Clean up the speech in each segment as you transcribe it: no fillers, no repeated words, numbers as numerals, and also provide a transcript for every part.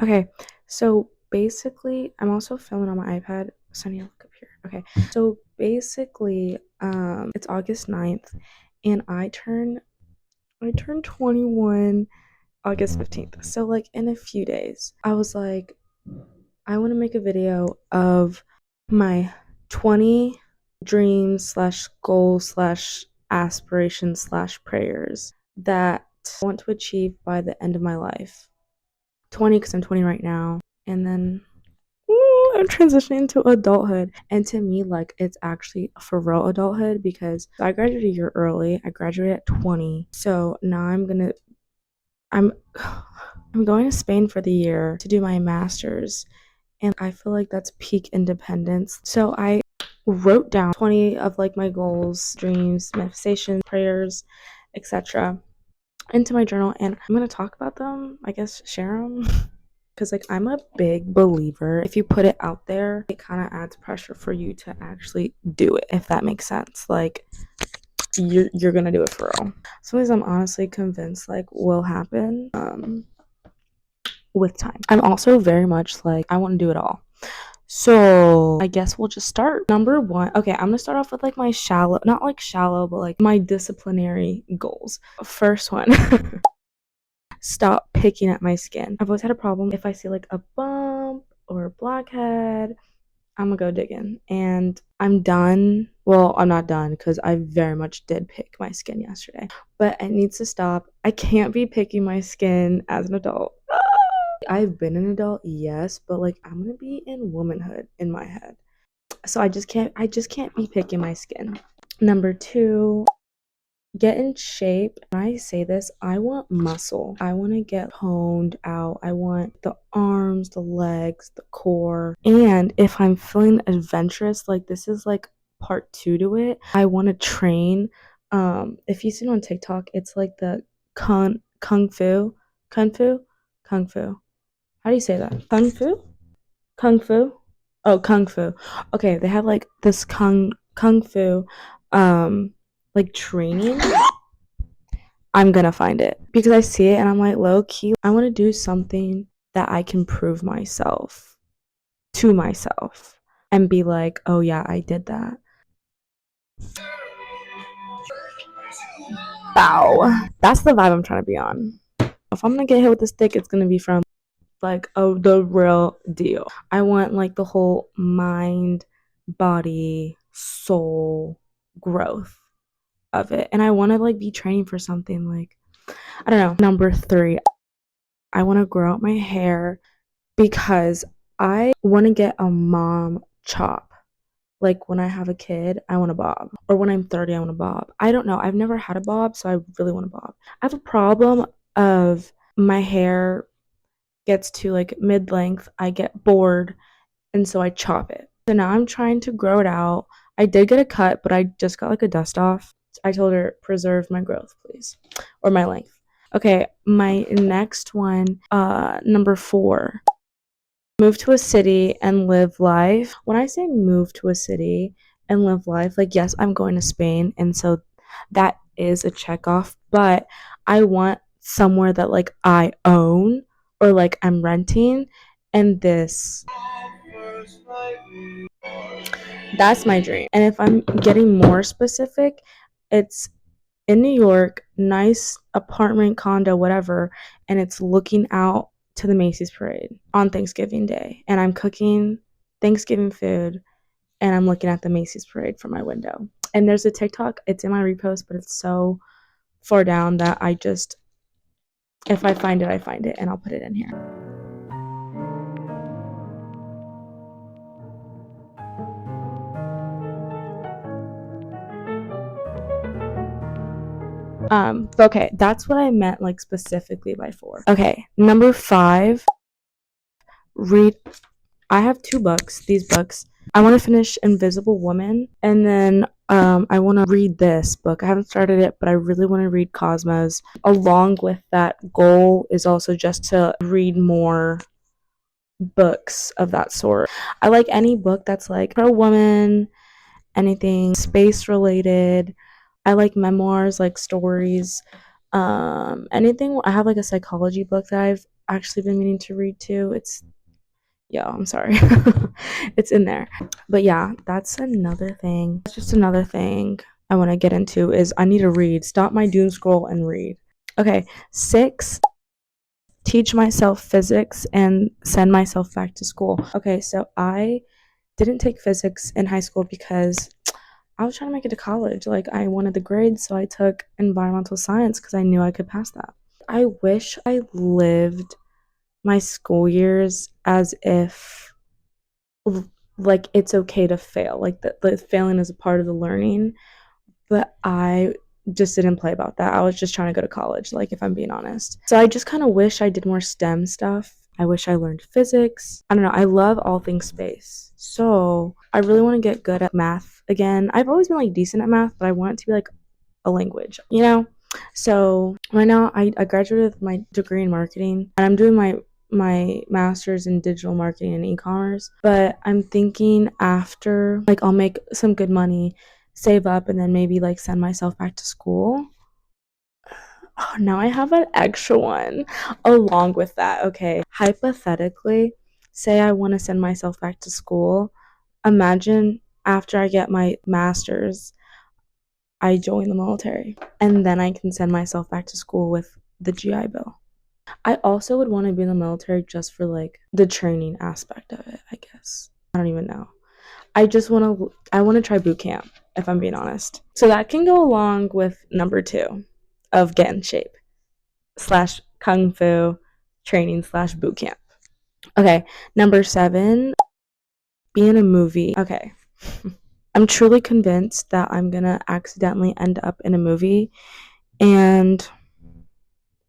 Okay, so basically, I'm also filming on my iPad. Sunny, look up here. Okay, so basically, it's August 9th, and I turned 21 August 15th. So like in a few days, I was like, I want to make a video of my 20 dreams slash goals slash aspirations slash prayers that I want to achieve by the end of my life. 20 because I'm 20 right now, and then I'm transitioning to adulthood. And to me, like, it's actually for real adulthood because I graduated a year early. I graduated at 20. So now I'm I'm going to Spain for the year to do my master's, and I feel like that's peak independence. So I wrote down 20 of like my goals, dreams, manifestations, prayers, etc. into my journal, and I'm going to talk about them, I guess share them. Because like I'm a big believer, if you put it out there, it kind of adds pressure for you to actually do it, if that makes sense. Like you're gonna do it for real. Some things I'm honestly convinced like will happen with time. I'm also very much like I want to do it all. So I guess we'll just start. Number one, okay, I'm gonna start off with like my shallow, not like shallow, but like my disciplinary goals. First one, stop picking at my skin. I've always had a problem if I see like a bump or a blackhead, I'm gonna go digging. And I'm done. Well, I'm not done because I very much did pick my skin yesterday, but it needs to stop. I can't be picking my skin as an adult. I've been an adult, yes, but like I'm gonna be in womanhood in my head. So I just can't be picking my skin. Number two, get in shape. When I say this, I want muscle. I want to get toned out. I want the arms, the legs, the core. And if I'm feeling adventurous, like this is like part two to it, I want to train. If you've seen on TikTok, it's like the kung fu. How do you say that? Kung fu? Kung fu? Oh, kung fu. Okay, they have like this kung fu like training. I'm gonna find it because I see it and I'm like, low key, I want to do something that I can prove myself to myself and be like, oh yeah, I did that. Bow. That's the vibe I'm trying to be on. If I'm gonna get hit with a stick, it's gonna be from like, oh, the real deal. I want like the whole mind, body, soul growth of it. And I want to like be training for something like, I don't know. Number three, I want to grow out my hair because I want to get a mom chop. Like when I have a kid, I want a bob. Or when I'm 30, I want a bob. I don't know. I've never had a bob, so I really want a bob. I have a problem of my hair gets to like mid-length, I get bored, and so I chop it. So now I'm trying to grow it out. I did get a cut, but I just got like a dust off. I told her, preserve my growth, please, or my length. Okay, my next one, number four, move to a city and live life. When I say move to a city and live life, like, yes, I'm going to Spain, and so that is a check off, but I want somewhere that like I own or like I'm renting, and that's my dream. And if I'm getting more specific, it's in New York, nice apartment, condo, whatever, and it's looking out to the Macy's parade on Thanksgiving Day. And I'm cooking Thanksgiving food and I'm looking at the Macy's parade from my window. And there's a TikTok, it's in my repost, but it's so far down that I just, if I find it and I'll put it in here. Okay, that's what I meant like specifically by four. Okay, number five, read. I have two books, these books. I want to finish Invisible Woman, and then I want to read this book. I haven't started it, but I really want to read Cosmos. Along with that goal is also just to read more books of that sort. I like any book that's like pro woman, anything space related. I like memoirs, like stories. Anything. I have like a psychology book that actually been meaning to read too. Yeah, I'm sorry. It's in there. But yeah, that's another thing. That's just another thing I want to get into is I need to read. Stop my doom scroll and read. Okay, 6, teach myself physics and send myself back to school. Okay, so I didn't take physics in high school because I was trying to make it to college. Like, I wanted the grades, so I took environmental science because I knew I could pass that. I wish I lived my school years as if like it's okay to fail, like the failing is a part of the learning, but I just didn't play about that. I was just trying to go to college, like, if I'm being honest. So I just kind of wish I did more STEM stuff. I wish I learned physics. I don't know. I love all things space. So I really want to get good at math again. I've always been like decent at math, but I want it to be like a language, you know? So right now I graduated with my degree in marketing and I'm doing my master's in digital marketing and e-commerce, but I'm thinking after like I'll make some good money, save up, and then maybe like send myself back to school. Oh, now I have an extra one along with that. Okay, hypothetically, say I want to send myself back to school. Imagine after I get my master's, I join the military and then I can send myself back to school with the GI Bill. I also would want to be in the military just for like the training aspect of it, I guess. I don't even know. I want to try boot camp if I'm being honest. So that can go along with number 2 of get in shape slash kung fu training slash boot camp. Okay, number 7, be in a movie. Okay. I'm truly convinced that I'm gonna accidentally end up in a movie. And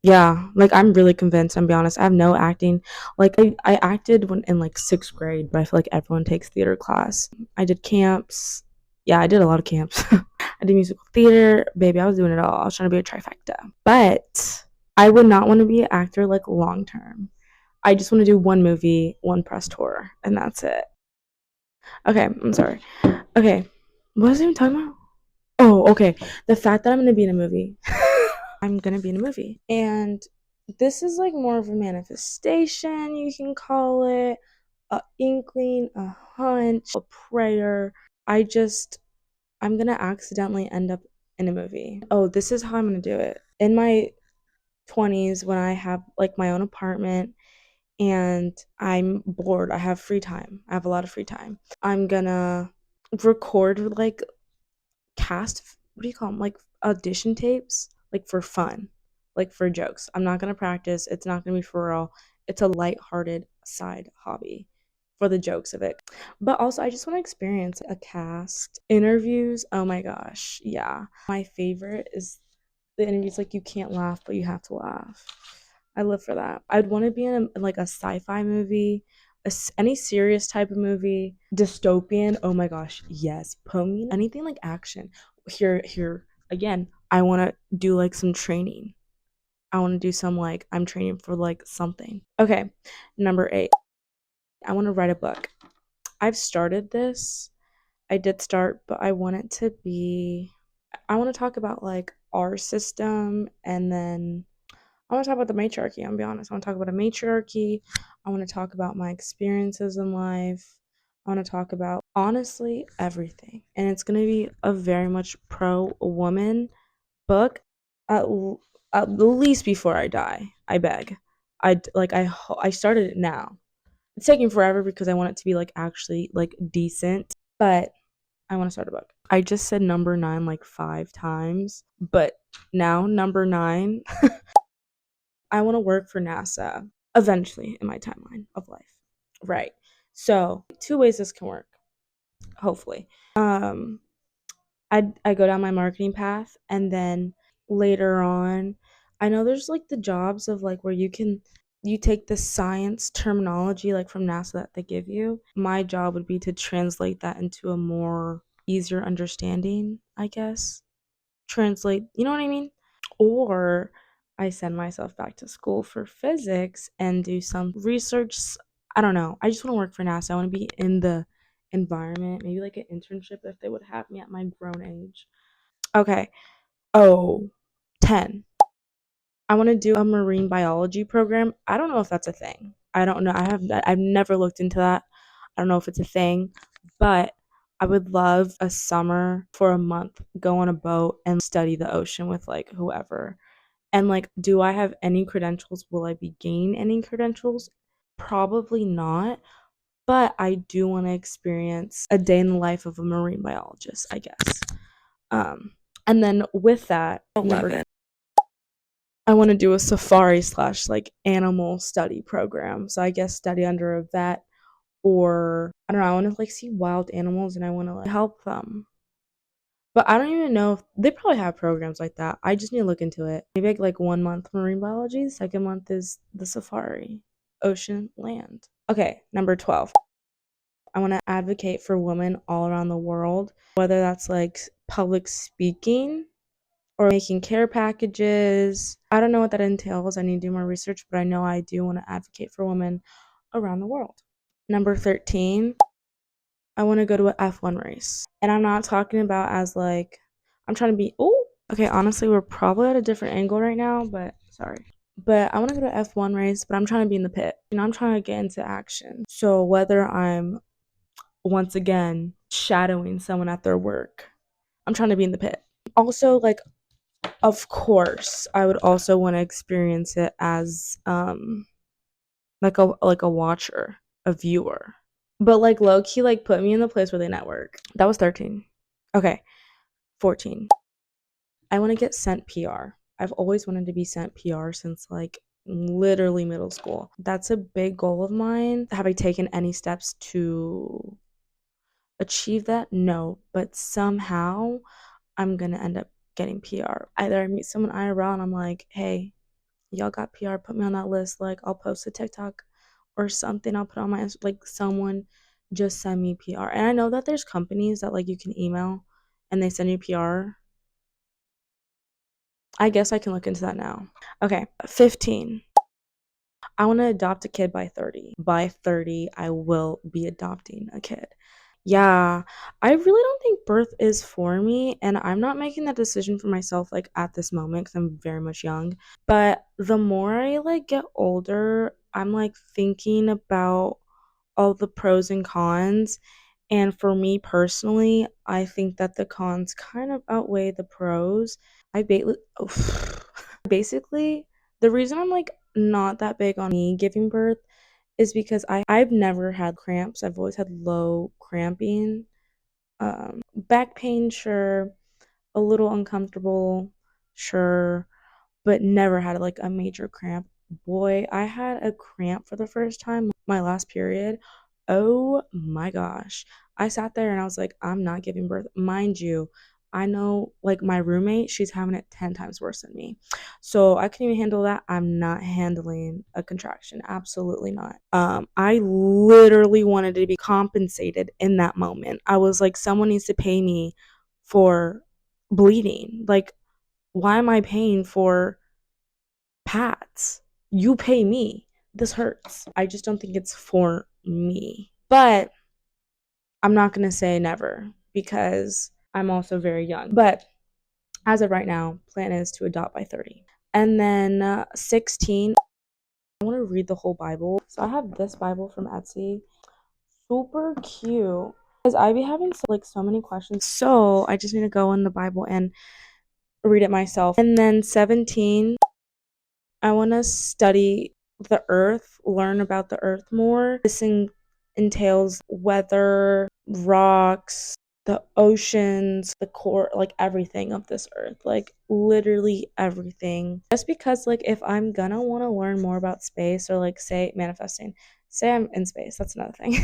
yeah, like I'm really convinced, I'm be honest. I have no acting. Like I acted when in like 6th grade, but I feel like everyone takes theater class. I did camps. Yeah, I did a lot of camps. I did musical theater. Baby, I was doing it all. I was trying to be a trifecta. But I would not want to be an actor like long term. I just want to do one movie, one press tour, and that's it. Okay, I'm sorry. Okay. What was I even talking about? Oh, okay. The fact that I'm gonna be in a movie. I'm gonna be in a movie. And this is like more of a manifestation, you can call it, a inkling, a hunch, a prayer. I'm gonna accidentally end up in a movie. Oh, this is how I'm gonna do it. In my 20s, when I have like my own apartment and I'm bored, I have free time. I have a lot of free time. I'm gonna record like cast, what do you call them, like audition tapes, like for fun, like for jokes. I'm not gonna practice. It's not gonna be for real. It's a lighthearted side hobby for the jokes of it. But also I just want to experience a cast interviews. Oh my gosh, yeah, my favorite is the interviews like you can't laugh but you have to laugh. I live for that. I'd want to be in like a sci-fi movie, any serious type of movie, dystopian. Oh my gosh, yes. Put me in anything like action. Here again. I want to do like some training. I want to do some like I'm training for like something. Okay, number 8. I want to write a book. I've started this. I did start, but I want it to be. I want to talk about like our system and then I want to talk about the matriarchy. I'm gonna be honest. I want to talk about a matriarchy. I want to talk about my experiences in life. I want to talk about honestly everything, and it's gonna be a very much pro woman book. At, at least before I die, I beg. I started it now. It's taking forever because I want it to be like actually like decent, but I want to start a book. I just said number 9 like 5 times, but now number 9. I want to work for NASA eventually in my timeline of life. Right. So, 2 ways this can work, hopefully. I go down my marketing path and then later on, I know there's like the jobs of like where you take the science terminology like from NASA that they give you. My job would be to translate that into a more easier understanding, I guess. Translate, you know what I mean? Or I send myself back to school for physics and do some research. I don't know. I just want to work for NASA. I want to be in the environment, maybe like an internship if they would have me at my grown age. Okay. Oh, 10. I want to do a marine biology program. I don't know if that's a thing. I don't know. I've never looked into that. I don't know if it's a thing, but I would love a summer for a month, go on a boat and study the ocean with like whoever. And like, do I have any credentials? Will I be gain any credentials? Probably not, but I do want to experience a day in the life of a marine biologist, I guess. Um, and then with that, 11, I want to do a safari slash like animal study program. So I guess study under a vet, or I don't know. I want to like see wild animals and I want to like help them. But I don't even know if they probably have programs like that. I just need to look into it. Maybe like 1 month marine biology, second month is the safari, ocean, land. Okay, number 12. I want to advocate for women all around the world, whether that's like public speaking or making care packages. I don't know what that entails. I need to do more research, but I know I do want to advocate for women around the world. Number 13, I want to go to a F1 race. And I'm not talking about as like, I'm trying to be, oh, okay, honestly, we're probably at a different angle right now, but sorry. But I want to go to an F1 race, but I'm trying to be in the pit. I'm trying to get into action. So whether I'm once again shadowing someone at their work, I'm trying to be in the pit. Also, like, of course, I would also want to experience it as like a watcher, a viewer. But like low key, like put me in the place where they network. That was 13. Okay, 14. I want to get sent PR. I've always wanted to be sent PR since like literally middle school. That's a big goal of mine. Have I taken any steps to achieve that? No, but somehow I'm gonna end up getting PR. Either I meet someone IRL and I'm like, hey, y'all got PR, put me on that list. Like, I'll post a TikTok or something. I'll put on my, like, someone just send me PR. And I know that there's companies that, like, you can email and they send you PR. I guess I can look into that now. Okay, 15. I want to adopt a kid by 30. By 30, I will be adopting a kid. Yeah, I really don't think birth is for me, and I'm not making that decision for myself like at this moment because I'm very much young. But the more I like get older, I'm like thinking about all the pros and cons. And for me personally, I think that the cons kind of outweigh the pros. I basically the reason I'm like not that big on me giving birth is because I've never had cramps. I've always had low cramping. Back pain, sure. A little uncomfortable, sure, but never had like a major cramp. Boy, I had a cramp for the first time my last period. Oh my gosh. I sat there and I was like, I'm not giving birth. Mind you, I know like my roommate, she's having it 10 times worse than me. So I couldn't even handle that. I'm not handling a contraction. Absolutely not. I literally wanted to be compensated in that moment. I was like, someone needs to pay me for bleeding. Like, why am I paying for pads? You pay me. This hurts. I just don't think it's for me. But I'm not going to say never because I'm also very young. But as of right now, plan is to adopt by 30. And then 16, I want to read the whole Bible. So I have this Bible from Etsy. Super cute. Because I be having so many questions. So I just need to go in the Bible and read it myself. And then 17, I want to study the earth, learn about the earth more. This entails weather, rocks, the oceans, the core, like everything of this earth, like literally everything. Just because, like, if I'm gonna want to learn more about space or, like, say, manifesting, say I'm in space, that's another thing.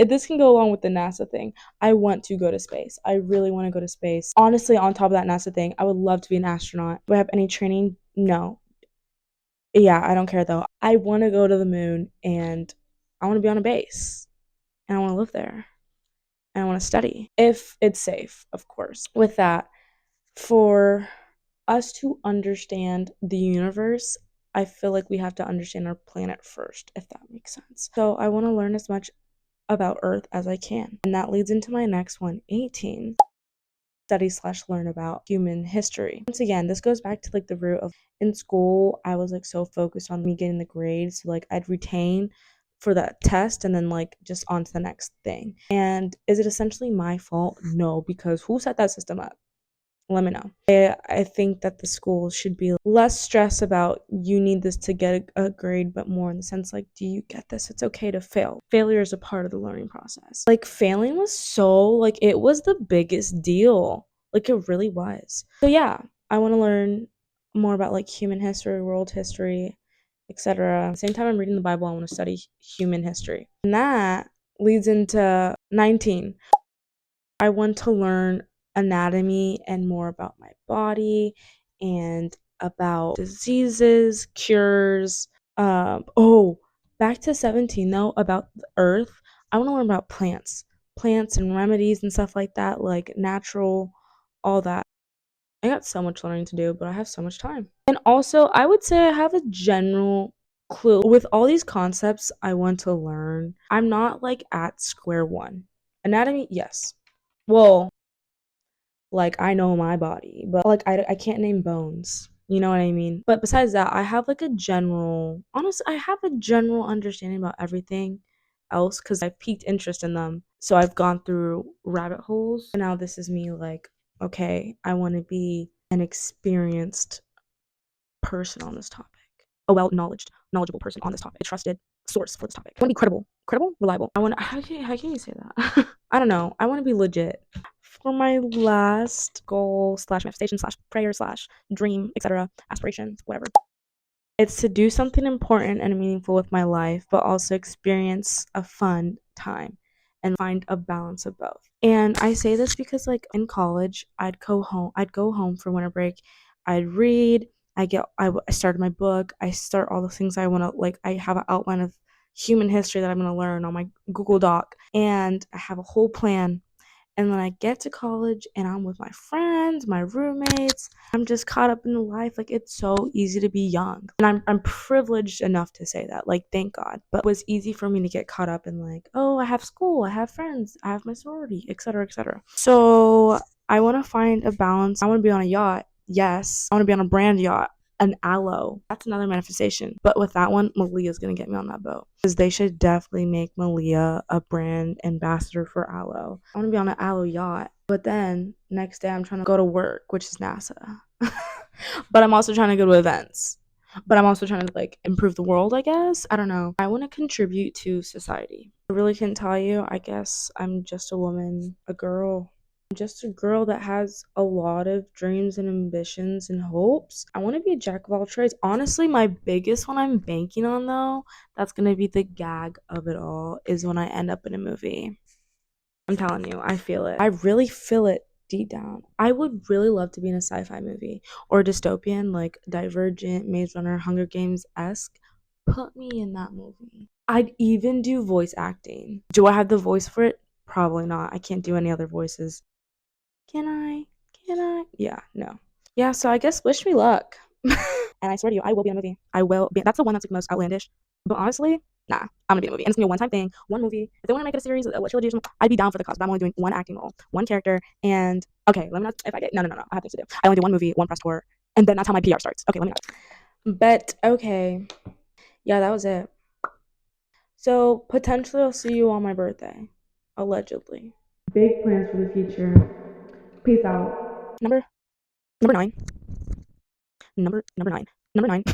This can go along with the NASA thing. I want to go to space. I really want to go to space. Honestly, on top of that NASA thing, I would love to be an astronaut. Do I have any training? No. Yeah, I don't care though. I want to go to the moon and I want to be on a base and I want to live there and I want to study if it's safe, of course. With that, for us to understand the universe, I feel like we have to understand our planet first, if that makes sense. So I want to learn as much about Earth as I can. And that leads into my next one, 18. study slash learn about human history. Once again, this goes back to like the root of in school, I was like so focused on me getting the grades, so like I'd retain for that test and then like just on to the next thing. And is it essentially my fault? No, because who set that system up? Let me know. I think that the school should be less stressed about you need this to get a grade, but more in the sense like, do you get this? It's okay to fail. Failure is a part of the learning process. Like failing was so like it was the biggest deal. Like it really was. So yeah, I want to learn more about like human history, world history, etc. At the same time I'm reading the Bible, I want to study human history. And that leads into 19. I want to learn anatomy and more about my body and about diseases, cures. Oh, back to 17 though, about the earth. I want to learn about plants and remedies and stuff like that, like natural, all that. I got so much learning to do, but I have so much time. And also, I would say I have a general clue with all these concepts I want to learn. I'm not like at square one. Anatomy, yes. Well, like I know my body, but like I can't name bones. You know what I mean? But besides that, I have like a general, honestly, I have a general understanding about everything else because I've piqued interest in them. So I've gone through rabbit holes. And now this is me like, okay, I want to be an experienced person on this topic, a knowledgeable person on this topic, a trusted source for this topic. I want to be credible, reliable. I want to, how can you say that? I don't know. I want to be legit. For my last goal slash manifestation slash prayer slash dream, etc., aspiration, whatever. It's to do something important and meaningful with my life, but also experience a fun time and find a balance of both. And I say this because like in college, I'd go home for winter break, I'd read, I started my book, I start all the things I want to like I have an outline of human history that I'm going to learn on my Google Doc and I have a whole plan and then I get to college and I'm with my friends, my roommates. I'm just caught up in life. Like it's so easy to be young. And I'm privileged enough to say that. Like thank God. But it was easy for me to get caught up in like, oh, I have school, I have friends, I have my sorority, etc., etc. So I want to find a balance. I want to be on a yacht. Yes. I want to be on a brand yacht. An aloe. That's another manifestation. But with that one, Malia's gonna get me on that boat. Because they should definitely make Malia a brand ambassador for aloe. I wanna be on an aloe yacht. But then next day I'm trying to go to work, which is NASA. But I'm also trying to go to events. But I'm also trying to like improve the world, I guess. I don't know. I want to contribute to society. I really can't tell you. I guess I'm just a woman, a girl, just a girl that has a lot of dreams and ambitions and hopes. I want to be a jack of all trades. Honestly, my biggest one I'm banking on though, that's going to be the gag of it all, is when I end up in a movie. I'm telling you, I feel it. I really feel it deep down. I would really love to be in a sci-fi movie or a dystopian like Divergent, Maze Runner, Hunger Games-esque. Put me in that movie. I'd even do voice acting. Do I have the voice for it? Probably not. I can't do any other voices. Can I? Can I? Yeah, no. Yeah, so I guess wish me luck. And I swear to you, I will be in a movie. I will be. That's the one that's like most outlandish. But honestly, nah, I'm gonna be in a movie. And it's gonna be a one-time thing, one movie. If they want to make it a series, a trilogy or something, I'd be down for the cause. But I'm only doing one acting role, one character, and okay, let me not. If I get no, I have things to do. I only do one movie, one press tour, and then that's how my PR starts. Okay, let me not. But okay, yeah, that was it. So potentially, I'll see you on my birthday, allegedly. Big plans for the future. Peace out. Number 9. Number 9. Number 9.